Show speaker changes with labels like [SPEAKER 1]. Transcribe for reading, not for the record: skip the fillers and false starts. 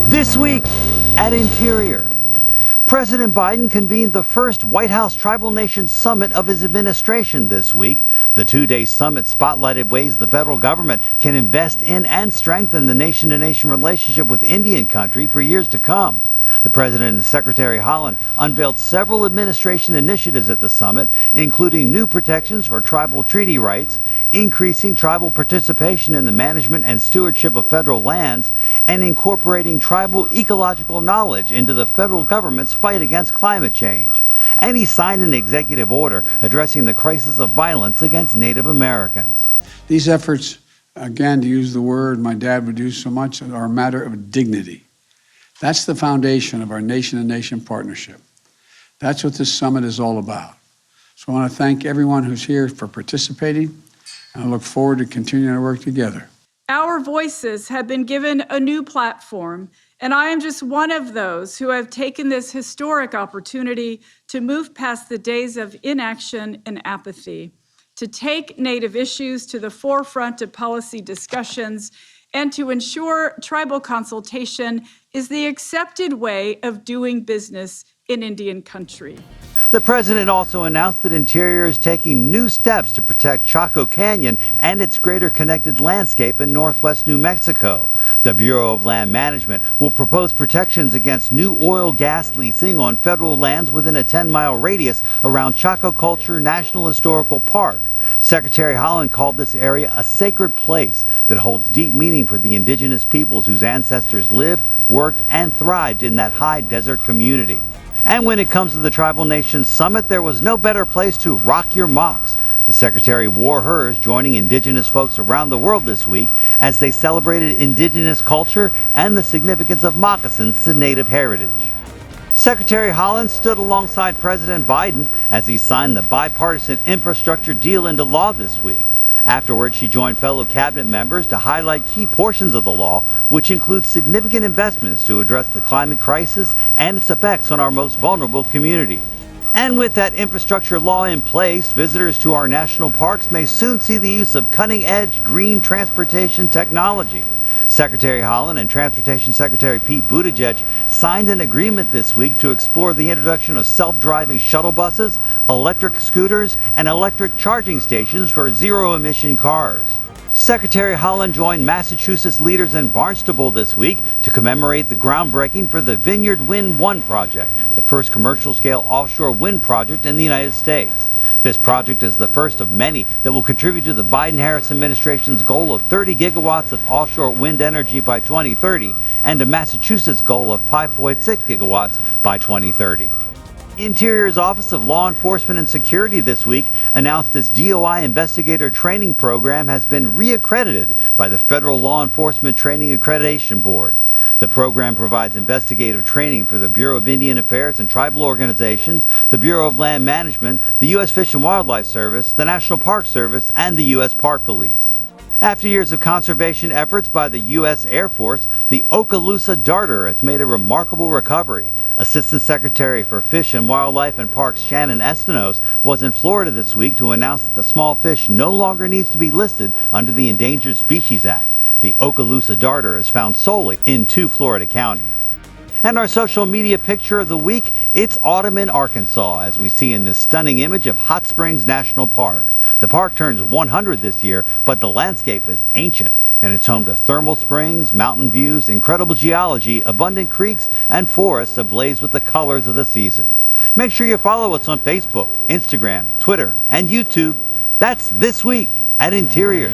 [SPEAKER 1] This week at Interior, President Biden convened the first White House Tribal Nation Summit of his administration this week. The two-day summit spotlighted ways the federal government can invest in and strengthen the nation-to-nation relationship with Indian country for years to come. The President and Secretary Haaland unveiled several administration initiatives at the summit, including new protections for tribal treaty rights, increasing tribal participation in the management and stewardship of federal lands, and incorporating tribal ecological knowledge into the federal government's fight against climate change. And he signed an executive order addressing the crisis of violence against Native Americans.
[SPEAKER 2] These efforts, again, to use the word my dad would use so much, are a matter of dignity. That's the foundation of our nation-to-nation partnership. That's what this summit is all about. So I want to thank everyone who's here for participating, and I look forward to continuing to work together.
[SPEAKER 3] Our voices have been given a new platform, and I am just one of those who have taken this historic opportunity to move past the days of inaction and apathy, to take Native issues to the forefront of policy discussions, and to ensure tribal consultation is the accepted way of doing business in Indian country.
[SPEAKER 1] The president also announced that Interior is taking new steps to protect Chaco Canyon and its greater connected landscape in northwest New Mexico. The Bureau of Land Management will propose protections against new oil gas leasing on federal lands within a 10-mile radius around Chaco Culture National Historical Park. Secretary Haaland called this area a sacred place that holds deep meaning for the indigenous peoples whose ancestors lived, worked, and thrived in that high desert community. And when it comes to the Tribal Nations Summit, there was no better place to rock your mocks. The Secretary wore hers, joining indigenous folks around the world this week as they celebrated indigenous culture and the significance of moccasins to Native heritage. Secretary Haaland stood alongside President Biden as he signed the bipartisan infrastructure deal into law this week. Afterwards, she joined fellow cabinet members to highlight key portions of the law, which include significant investments to address the climate crisis and its effects on our most vulnerable communities. And with that infrastructure law in place, visitors to our national parks may soon see the use of cutting-edge green transportation technology. Secretary Haaland and Transportation Secretary Pete Buttigieg signed an agreement this week to explore the introduction of self-driving shuttle buses, electric scooters, and electric charging stations for zero-emission cars. Secretary Haaland joined Massachusetts leaders in Barnstable this week to commemorate the groundbreaking for the Vineyard Wind 1 project, the first commercial-scale offshore wind project in the United States. This project is the first of many that will contribute to the Biden-Harris administration's goal of 30 gigawatts of offshore wind energy by 2030 and to Massachusetts' goal of 5.6 gigawatts by 2030. Interior's Office of Law Enforcement and Security this week announced its DOI investigator training program has been reaccredited by the Federal Law Enforcement Training Accreditation Board. The program provides investigative training for the Bureau of Indian Affairs and Tribal Organizations, the Bureau of Land Management, the U.S. Fish and Wildlife Service, the National Park Service, and the U.S. Park Police. After years of conservation efforts by the U.S. Air Force, the Okaloosa darter has made a remarkable recovery. Assistant Secretary for Fish and Wildlife and Parks Shannon Estenos was in Florida this week to announce that the small fish no longer needs to be listed under the Endangered Species Act. The Okaloosa darter is found solely in 2 Florida counties. And our social media picture of the week, it's autumn in Arkansas, as we see in this stunning image of Hot Springs National Park. The park turns 100 this year, but the landscape is ancient, and it's home to thermal springs, mountain views, incredible geology, abundant creeks, and forests ablaze with the colors of the season. Make sure you follow us on Facebook, Instagram, Twitter, and YouTube. That's This Week at Interior.